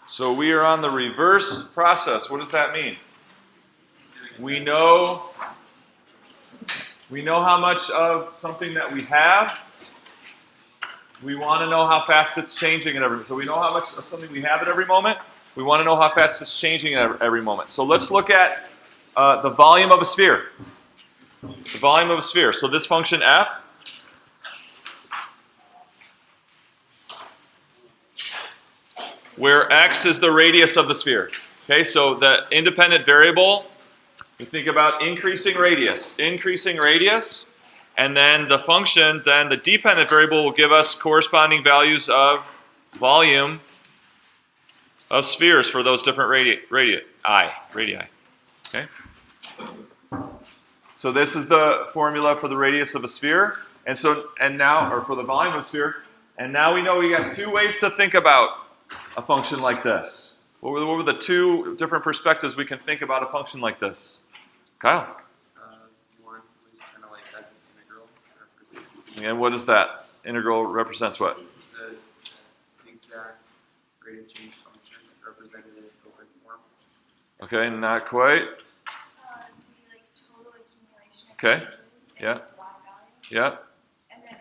So we are on the reverse process. What does that mean? We know how much of something that we have. We want to know how fast it's changing at every moment. So we know how much of something we have at every moment. We want to know how fast it's changing at every moment. So let's look at the volume of a sphere. The volume of a sphere. So this function f where x is the radius of the sphere. Okay, so the independent variable, we think about increasing radius, and then the function, then the dependent variable will give us corresponding values of volume of spheres for those different radii. Okay? So this is the formula for the radius of a sphere, or for the volume of a sphere, and now we know we got two ways to think about a function like this. What were the two different perspectives we can think about a function like this? Kyle? One was kind of like as an integral. And what is that? Integral represents what? The exact rate of change function represented in open form. Okay, not quite. The total accumulation of Okay. changes in Yeah. the y value. Yeah. And then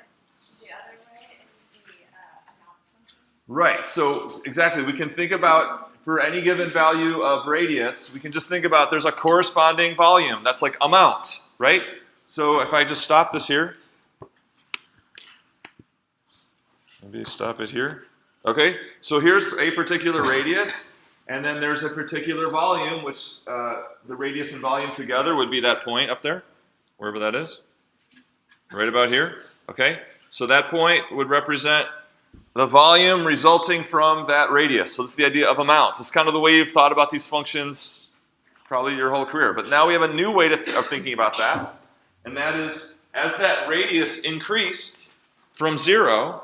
the other way is the amount function. Right, so exactly, we can think about, for any given value of radius, we can just think about there's a corresponding volume. That's like amount, right? So if I just stop this here, maybe stop it here. Okay, so here's a particular radius, and then there's a particular volume, which the radius and volume together would be that point up there, wherever that is, right about here. Okay, so that point would represent the volume resulting from that radius. So this is the idea of amounts. It's kind of the way you've thought about these functions probably your whole career. But now we have a new way of thinking about that, and that is as that radius increased from 0,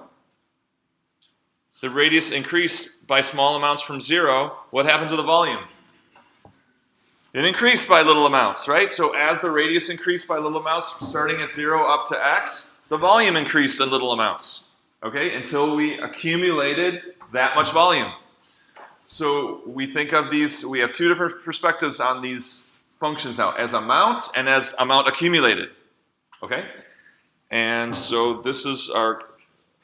the radius increased by small amounts from 0, what happened to the volume? It increased by little amounts, right? So as the radius increased by little amounts, starting at 0 up to x, the volume increased in little amounts. Okay, until we accumulated that much volume. So we think of these, we have two different perspectives on these functions now, as amount and as amount accumulated. Okay? And so this is what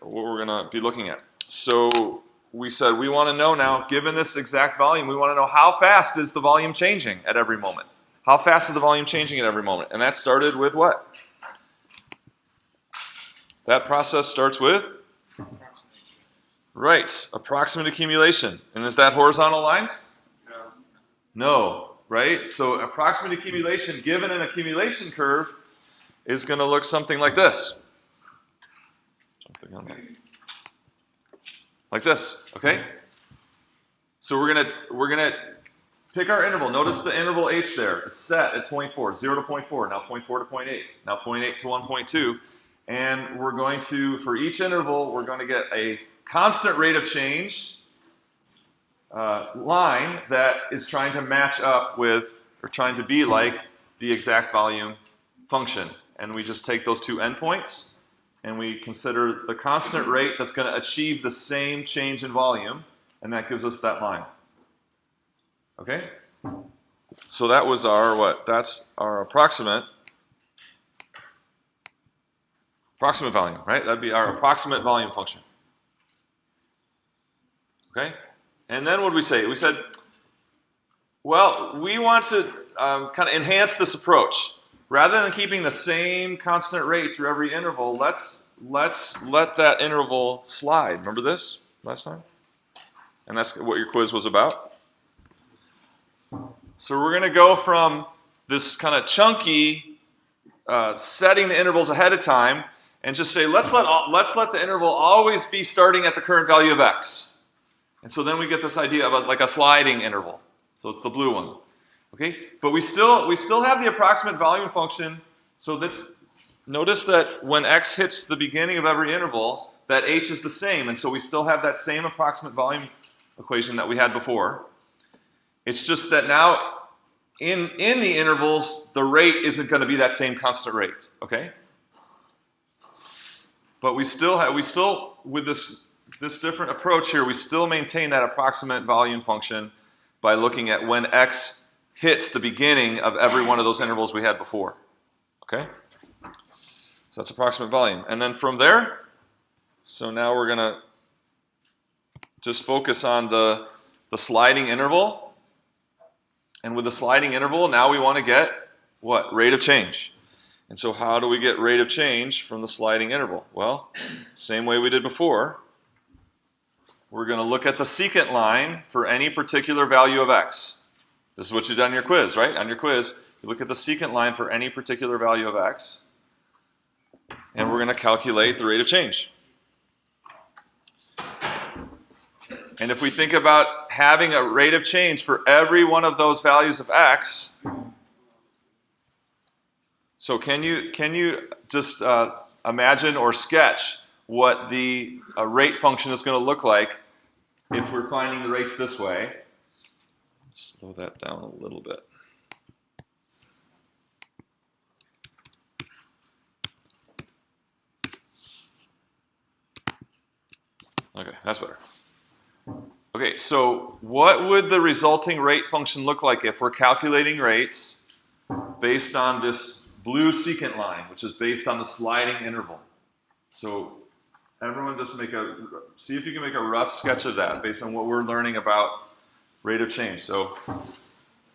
we're going to be looking at. So we said we want to know now, given this exact volume, we want to know how fast is the volume changing at every moment. How fast is the volume changing at every moment? And that started with what? That process starts with? Right, approximate accumulation. And is that horizontal lines? No. No, right? So approximate accumulation, given an accumulation curve, is going to look something like this. Like this, okay? So we're gonna pick our interval. Notice the interval h there is set at 0.4, 0 to 0.4, now 0.4 to 0.8, now 0.8 to 1.2. And we're going to, for each interval, we're going to get a constant rate of change line that is trying to match up with, or trying to be like, the exact volume function. And we just take those two endpoints, and we consider the constant rate that's going to achieve the same change in volume, and that gives us that line. Okay? So that was our what? That's our approximate volume, right? That'd be our approximate volume function. Okay? And then what did we say? We said, well, we want to kind of enhance this approach. Rather than keeping the same constant rate through every interval, let's let that interval slide. Remember this last time? And that's what your quiz was about. So we're going to go from this kind of chunky setting the intervals ahead of time and just say, let's let the interval always be starting at the current value of x. And so then we get this idea of like a sliding interval. So it's the blue one. Okay? But we still have the approximate volume function. So notice that when x hits the beginning of every interval, that h is the same. And so we still have that same approximate volume equation that we had before. It's just that now in the intervals, the rate isn't going to be that same constant rate. Okay? But we still with this this different approach here, we still maintain that approximate volume function by looking at when x hits the beginning of every one of those intervals we had before. Okay? So that's approximate volume. And then from there, so now we're going to just focus on the sliding interval. And with the sliding interval, now we want to get what? Rate of change. And so how do we get rate of change from the sliding interval? Well, same way we did before. We're going to look at the secant line for any particular value of x. This is what you've done in your quiz, right? On your quiz, you look at the secant line for any particular value of x. And we're going to calculate the rate of change. And if we think about having a rate of change for every one of those values of x, so can you just imagine or sketch what the rate function is going to look like if we're finding the rates this way? Slow that down a little bit. Okay, that's better. Okay, so what would the resulting rate function look like if we're calculating rates based on this blue secant line, which is based on the sliding interval? So everyone just see if you can make a rough sketch of that based on what we're learning about rate of change. So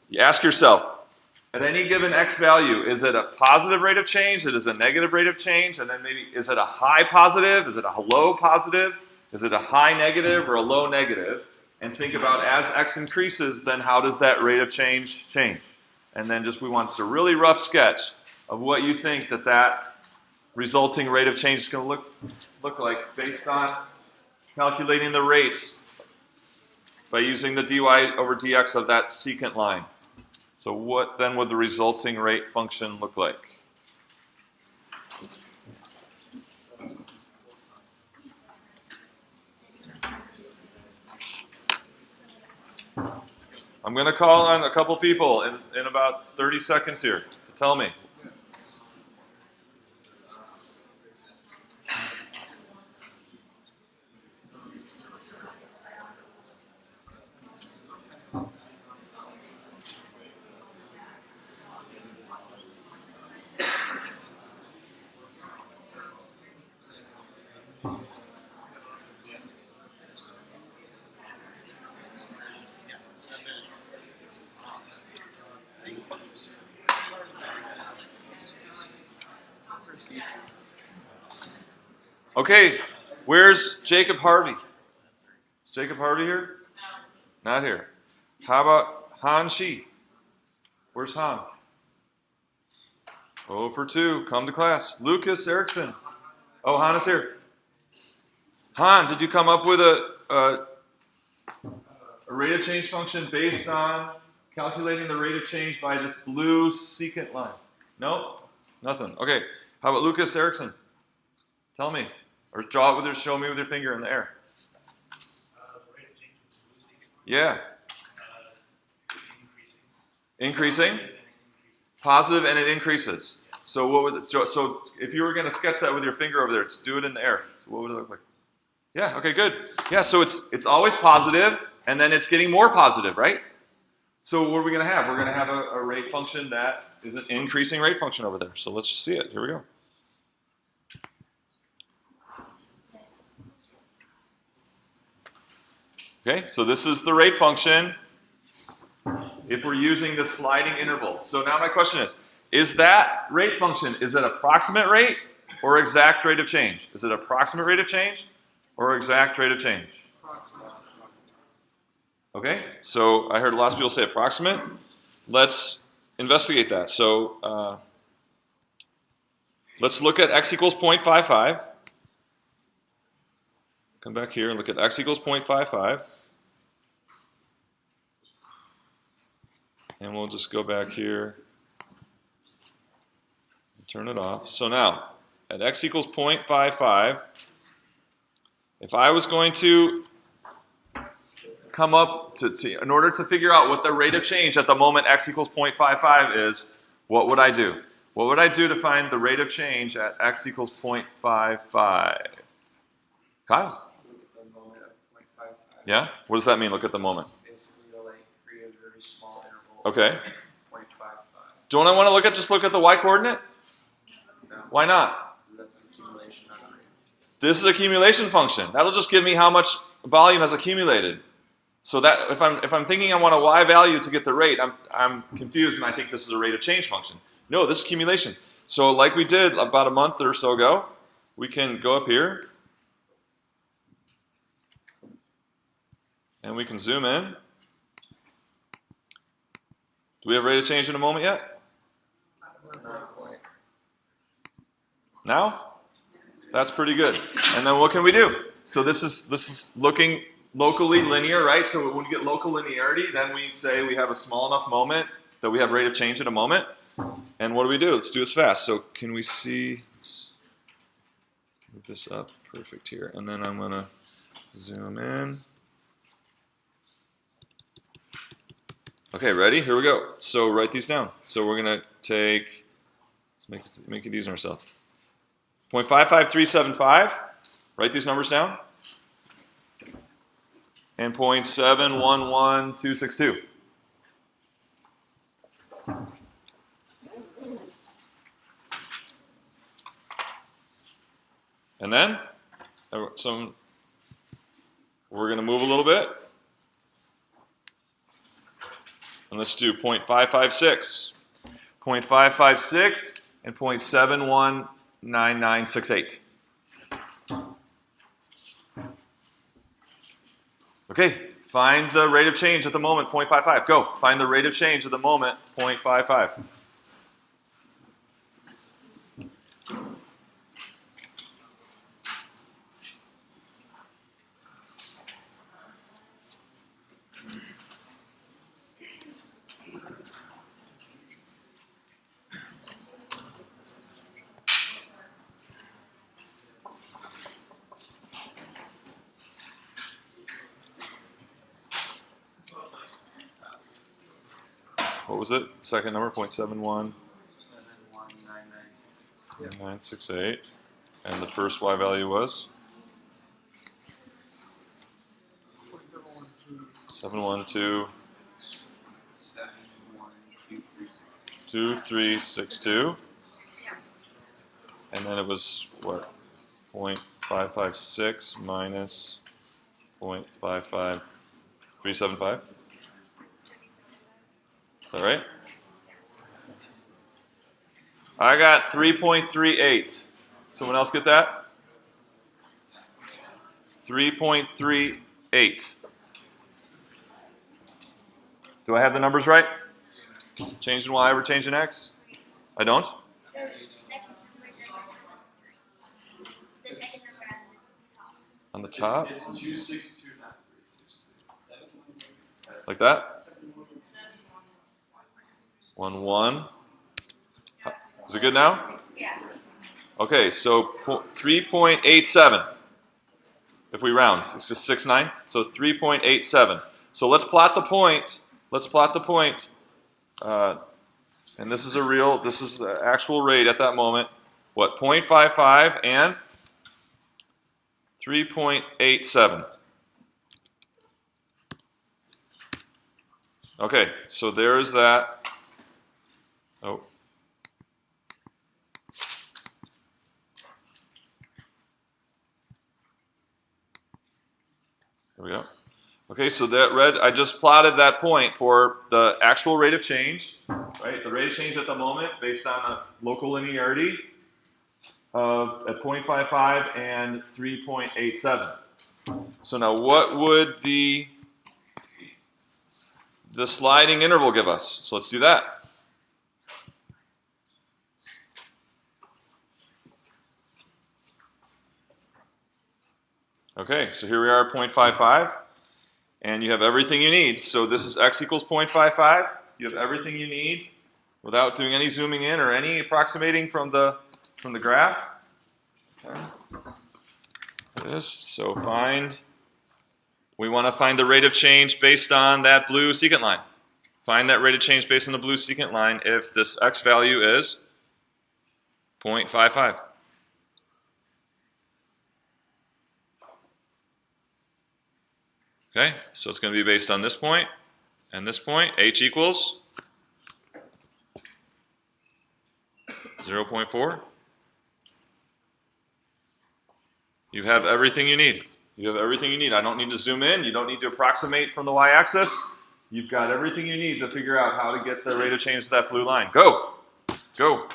you ask yourself, at any given x value, is it a positive rate of change? Is it a negative rate of change? And then maybe, is it a high positive? Is it a low positive? Is it a high negative or a low negative? And think about, as x increases, then how does that rate of change change? And then we want just a really rough sketch of what you think that resulting rate of change is going to look like based on calculating the rates by using the dy over dx of that secant line. So what then would the resulting rate function look like? I'm going to call on a couple people in about 30 seconds here to tell me. Okay, where's Jacob Harvey? Is Jacob Harvey here? Not here. How about Han Shi? Where's Han? 0 for 2. Come to class. Lucas Erickson. Oh, Han is here. Han, did you come up with a rate of change function based on calculating the rate of change by this blue secant line? No? Nothing. Okay. How about Lucas Erickson? Tell me. Or show me with your finger in the air. Rate of change with blue secant. Yeah. Increasing. Increasing? Positive, and it increases. So so if you were going to sketch that with your finger over there, do it in the air. So what would it look like? Yeah, okay, good. Yeah, so it's always positive, and then it's getting more positive, right? So what are we going to have? We're going to have a rate function that is an increasing rate function over there. So let's see it. Here we go. Okay, so this is the rate function if we're using the sliding interval. So now my question is that rate function, is it approximate rate or exact rate of change? Is it approximate rate of change or exact rate of change? Okay, so I heard lots of people say approximate. Let's investigate that. So let's look at x equals 0.55. Come back here and look at x equals 0.55. And we'll just go back here and turn it off. So now, at x equals 0.55, if I was going to come up in order to figure out what the rate of change at the moment x equals 0.55 is, what would I do? What would I do to find the rate of change at x equals 0.55? Kyle? Yeah? What does that mean? Look at the moment. Basically, to like create a very small interval. Okay. 0.55. Don't I want to just look at the y-coordinate? No, Why not? that's an accumulation, not a rate. This is accumulation function. That'll just give me how much volume has accumulated. So that if I'm thinking I want a y value to get the rate, I'm confused and I think this is a rate of change function. No, this is accumulation. So like we did about a month or so ago, we can go up here and we can zoom in. Do we have rate of change in a moment yet? Now? That's pretty good. And then what can we do? So this is looking locally linear, right? So when we get local linearity, then we say we have a small enough moment that we have rate of change in a moment. And what do? Let's do it fast. So can we see? Let's move this up. Perfect here. And then I'm going to zoom in. Okay, ready? Here we go. So write these down. So we're going to take, let's make it easy on ourselves. 0.55375. Write these numbers down. And 0.711262. And then, we're going to move a little bit. And let's do 0.556. 0.556 and 0.719968. Okay, find the rate of change at the moment, 0.55. Go, find the rate of change at the moment, 0.55. What was it? Second number, 0.719968. And the first y value was? 712. 2362. And then it was what? 0.556 minus 0.55375. Is that right? I got 3.38. Someone else get that? 3.38. Do I have the numbers right? Change in y over change in x? I don't? On the top? It's 262, not 362. Like that? 1, 1. Is it good now? Yeah. Okay, so 3.87. If we round, it's just 6.9. So 3.87. So let's plot the point. Let's plot the point. And this is the actual rate at that moment. What, 0.55 and 3.87. Okay, so there's that. Oh. There we go. Okay, so that red, I just plotted that point for the actual rate of change, right? The rate of change at the moment based on a local linearity at 0.55 and 3.87. So now what would the sliding interval give us? So let's do that. Okay, so here we are at 0.55. And you have everything you need. So this is x equals 0.55. You have everything you need without doing any zooming in or any approximating from the graph. Okay. This. So we want to find the rate of change based on that blue secant line. Find that rate of change based on the blue secant line if this x value is 0.55. Okay, so it's going to be based on this point and this point. H equals 0.4. You have everything you need. You have everything you need. I don't need to zoom in. You don't need to approximate from the y-axis. You've got everything you need to figure out how to get the rate of change to that blue line. Go! Go!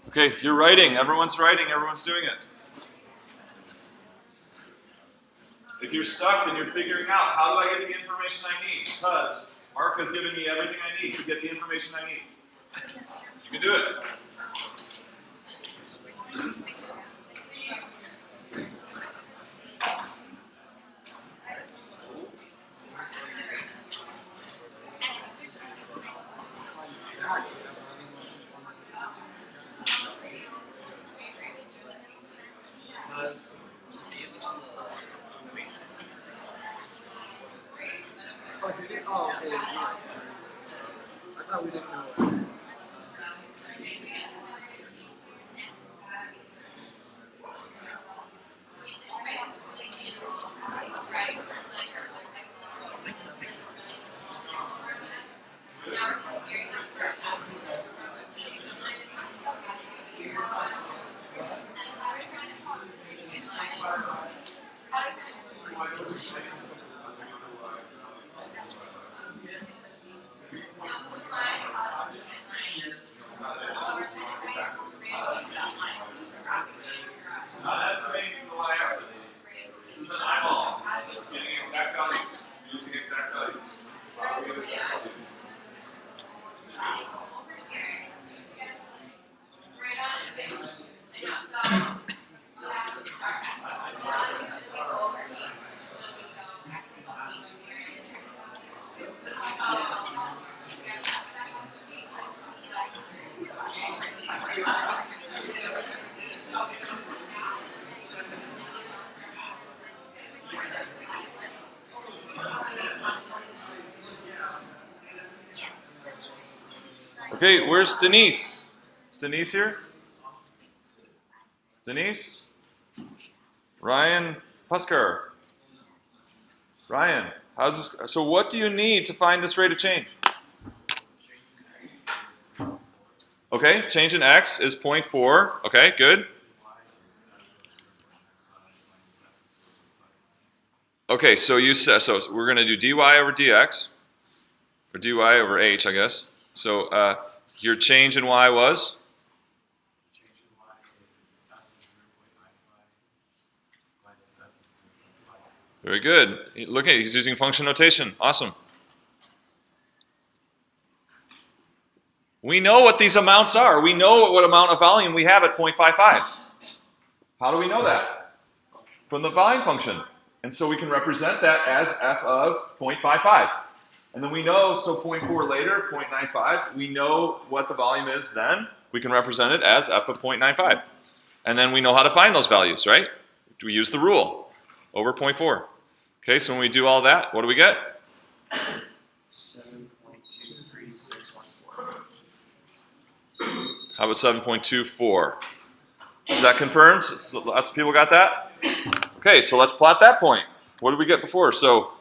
Okay, you're writing. Everyone's writing. Everyone's doing it. If you're stuck, then you're figuring out, how do I get the information I need? Because Mark has given me everything I need to get the information I need. You can do it. Oh, did it? Oh, okay. I thought we didn't know that. Not estimating the y-axis. This is an eyeball. It's getting exact values. Using exact values. Okay, where's Denise? Is Denise here? Denise? Ryan Husker. Ryan, how's this? So what do you need to find this rate of change? Okay, change in x is 0.4. Okay, good. Okay, so you said, so we're going to do dy over dx, or dy over h, I guess. So your change in y was? Very good. Look at it, he's using function notation. Awesome. We know what these amounts are. We know what amount of volume we have at 0.55. How do we know that? From the volume function. And so we can represent that as f of 0.55. And then we know, so 0.4 later, 0.95, we know what the volume is then. We can represent it as f of 0.95. And then we know how to find those values, right? We use the rule over 0.4. Okay, so when we do all that, what do we get? 7.23614. How about 7.24? Is that confirmed? Lots of people got that? Okay, so let's plot that point. What did we get before? So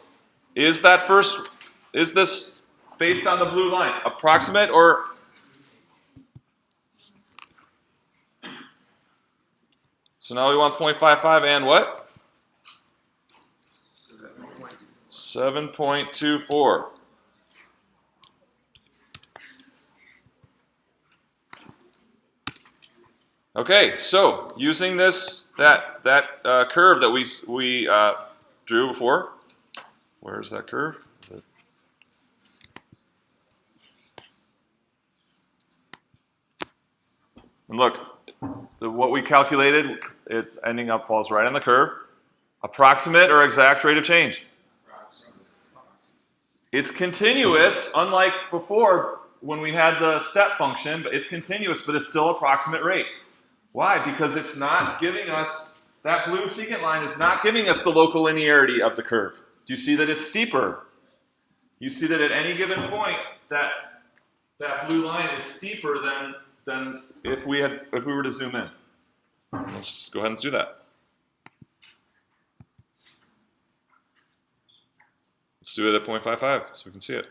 is this based on the blue line? Approximate or? So now we want 0.55 and what? 7.24. Okay, so using that curve that we drew before, where's that curve? And look, what we calculated, it's ending up falls right on the curve. Approximate or exact rate of change? It's continuous, unlike before when we had the step function, but it's continuous, but it's still approximate rate. Why? Because it's not giving us, that blue secant line is not giving us the local linearity of the curve. Do you see that it's steeper? You see that at any given point, that blue line is steeper than if we were to zoom in. Let's go ahead and do that. Let's do it at 0.55 so we can see it.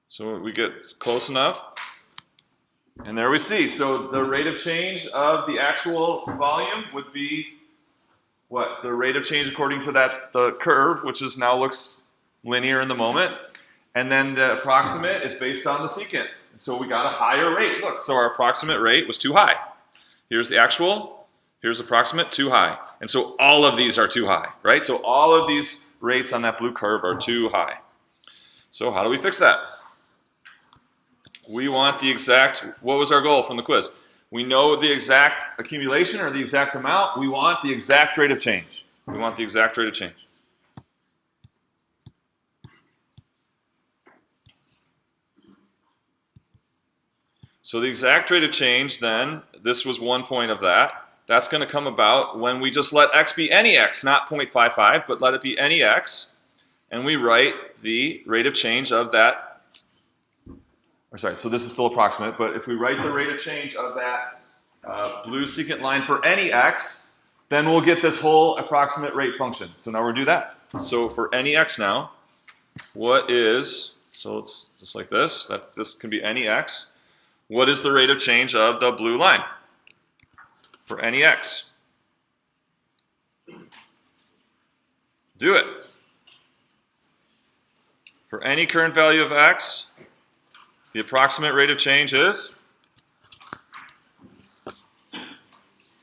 So we get close enough, and there we see. So the rate of change of the actual volume would be what? The rate of change according to the curve, which is now looks linear in the moment. And then the approximate is based on the secant. So we got a higher rate. Look, so our approximate rate was too high. Here's the actual, here's approximate, too high. And so all of these are too high, right? So all of these rates on that blue curve are too high. So how do we fix that? We want the exact, what was our goal from the quiz? We know the exact accumulation or the exact amount. We want the exact rate of change. We want the exact rate of change. So the exact rate of change then, this was one point of that. That's going to come about when we just let x be any x, not 0.55, but let it be any x. And we write the rate of change of that. Or sorry, so this is still approximate, but if we write the rate of change of that blue secant line for any x, then we'll get this whole approximate rate function. So now we'll do that. So for any x now, what is, so it's just like this, this can be any x. What is the rate of change of the blue line for any x? Do it. For any current value of x, the approximate rate of change is?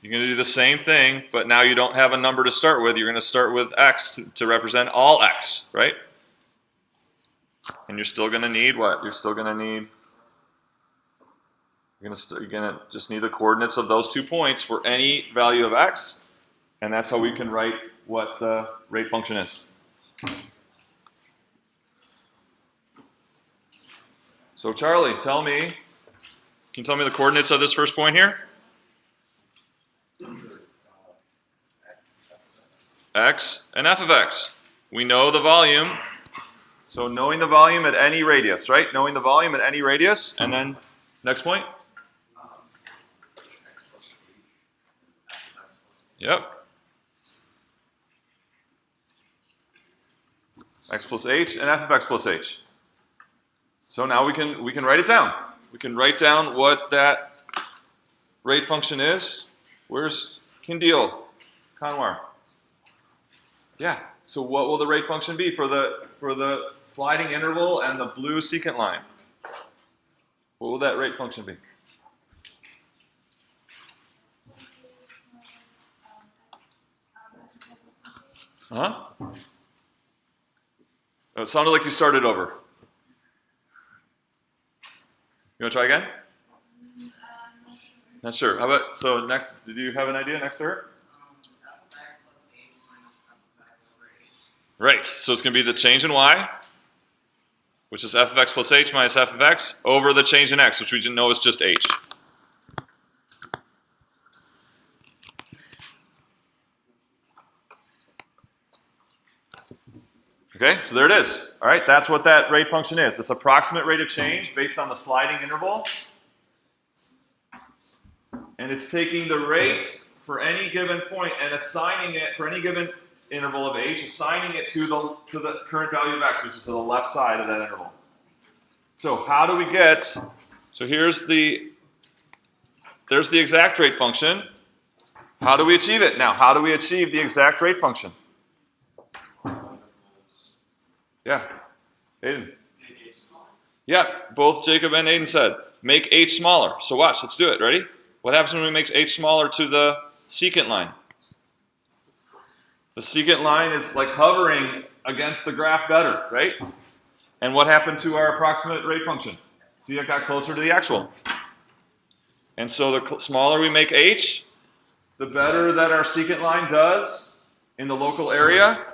You're going to do the same thing, but now you don't have a number to start with. You're going to start with x to represent all x, right? And you're still going to need what? You're still going to need, you're going to just need the coordinates of those 2 points for any value of x, and that's how we can write what the rate function is. So Charlie, can you tell me the coordinates of this first point here? X and f of x. We know the volume. So knowing the volume at any radius, right? Knowing the volume at any radius. And then next point? Yep. X plus h and f of x plus h. So now we can write it down. We can write down what that rate function is. Where's Kindeel? Kanwar? Yeah. So what will the rate function be for the sliding interval and the blue secant line? What will that rate function be? Uh-huh. Oh, it sounded like you started over. You want to try again? Not sure. How about, so next, did you have an idea next to her? Right, so it's going to be the change in y, which is f of x plus h minus f of x, over the change in x, which we didn't know is just h. Okay, so there it is. All right, that's what that rate function is. This approximate rate of change based on the sliding interval. And it's taking the rate for any given point and assigning it, for any given interval of h, assigning it to the current value of x, which is to the left side of that interval. So how do we get, so there's the exact rate function. How do we achieve it? Now, how do we achieve the exact rate function? Yeah, Aiden. Yeah, both Jacob and Aiden said, make h smaller. So watch, let's do it. Ready? What happens when we make h smaller to the secant line? The secant line is like hovering against the graph gutter, right? And what happened to our approximate rate function? See, it got closer to the actual. And so the smaller we make h, the better that our secant line does in the local area,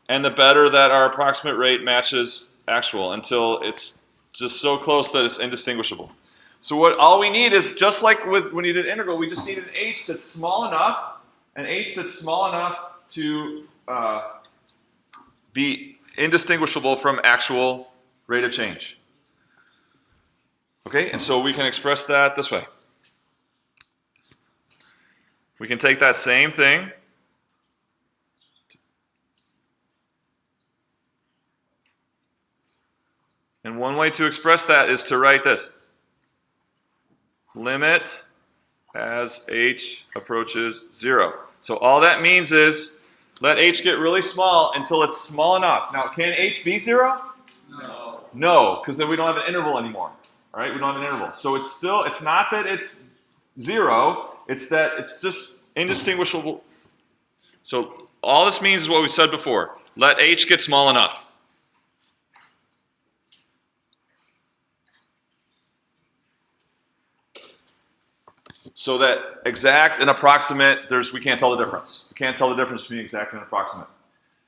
and the better that our approximate rate matches actual until it's just so close that it's indistinguishable. So all we need is, just like when you did integral, we just need an h that's small enough, to be indistinguishable from actual rate of change. Okay, and so we can express that this way. We can take that same thing and one way to express that is to write this. Limit as h approaches 0. So all that means is let h get really small until it's small enough. Now, can h be 0? No. No, because then we don't have an interval anymore. All right, we don't have an interval. So it's not that it's 0, it's that it's just indistinguishable. So all this means is what we said before. Let h get small enough. So that exact and approximate, we can't tell the difference. We can't tell the difference between exact and approximate.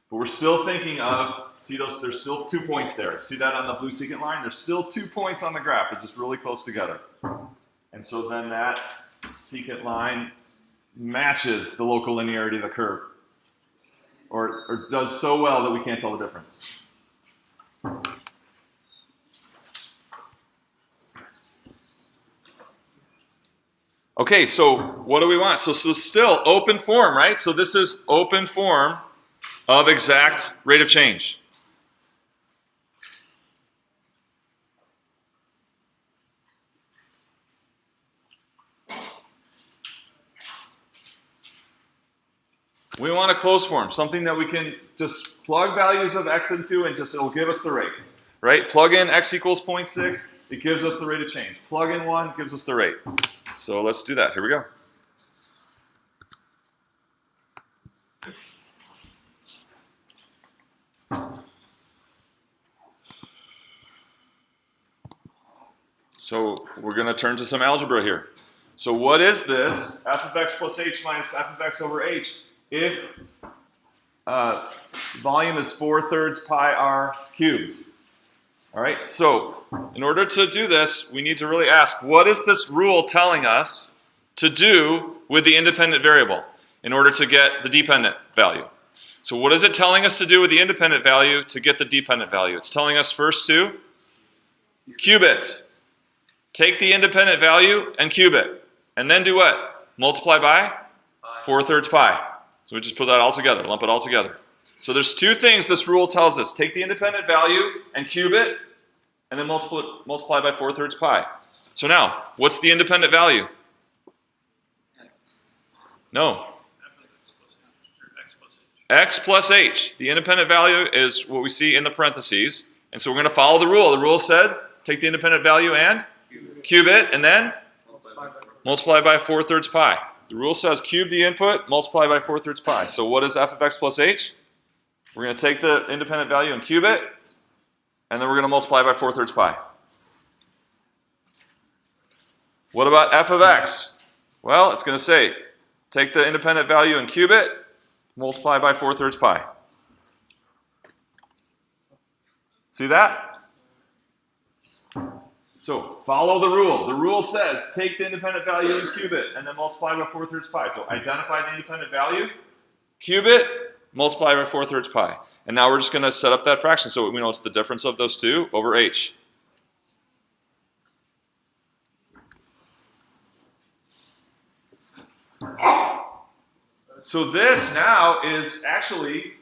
But we're still thinking of, see there's still 2 points there. See that on the blue secant line? There's still 2 points on the graph. They're just really close together. And so then that secant line matches the local linearity of the curve. Or does so well that we can't tell the difference. Okay, so what do we want? So still open form, right? So this is open form of exact rate of change. We want a closed form, something that we can just plug values of x into and it'll give us the rate, right? Plug in x equals 0.6, it gives us the rate of change. Plug in 1, it gives us the rate. So let's do that. Here we go. So we're going to turn to some algebra here. So what is this? F of x plus h minus f of x over h if volume is 4/3 pi r cubed. All right, so in order to do this, we need to really ask, what is this rule telling us to do with the independent variable in order to get the dependent value? So what is it telling us to do with the independent value to get the dependent value? It's telling us first to cube it. Take the independent value and cube it. And then do what? Multiply by 4/3 pi. So we just put that all together, lump it all together. So there's 2 things this rule tells us. Take the independent value and cube it, and then multiply by 4/3 pi. So now, what's the independent value? No. X plus h. The independent value is what we see in the parentheses. And so we're going to follow the rule. The rule said, take the independent value and cube it, and then multiply by 4/3 pi. The rule says cube the input, multiply by 4/3 pi. So what is f of x plus h? We're going to take the independent value and cube it, and then we're going to multiply by 4/3 pi. What about f of x? Well, it's going to say, take the independent value and cube it, multiply by 4/3 pi. See that? So follow the rule. The rule says, take the independent value and cube it, and then multiply by 4/3 pi. So identify the independent value, cube it, multiply by 4/3 pi. And now we're just going to set up that fraction so we know it's the difference of those 2 over h. So this now is actually,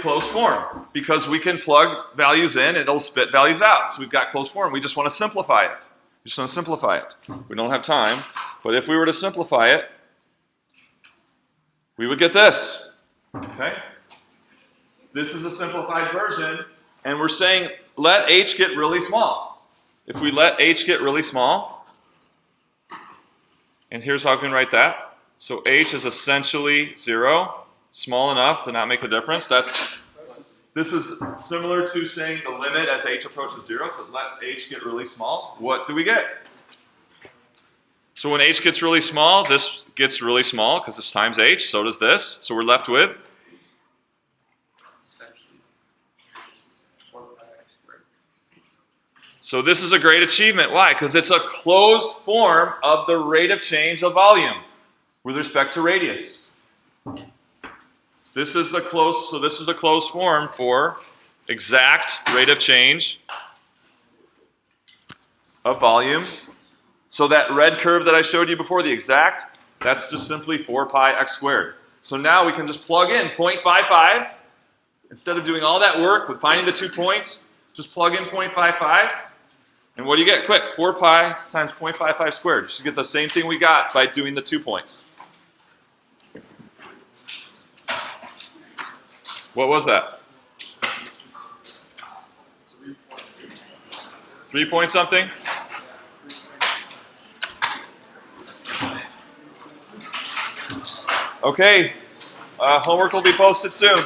closed form because we can plug values in and it'll spit values out. So we've got closed form. We just want to simplify it. We don't have time, but if we were to simplify it, we would get this. Okay? This is a simplified version, and we're saying let h get really small. If we let h get really small, and here's how we can write that. So h is essentially 0, small enough to not make a difference. That's This is similar to saying the limit as h approaches 0, so let h get really small. What do we get? So when h gets really small, this gets really small because it's times h, so does this. So we're left with Essentially, 4 pi x squared. So this is a great achievement. Why? Because it's a closed form of the rate of change of volume with respect to radius. This is the closed form for exact rate of change of volume. So that red curve that I showed you before, the exact, that's just simply 4 pi x squared. So now we can just plug in 0.55. Instead of doing all that work with finding the 2 points, just plug in 0.55. And what do you get? Quick, 4 pi times 0.55 squared. You should get the same thing we got by doing the 2 points. What was that? 3 point something? Okay, homework will be posted soon.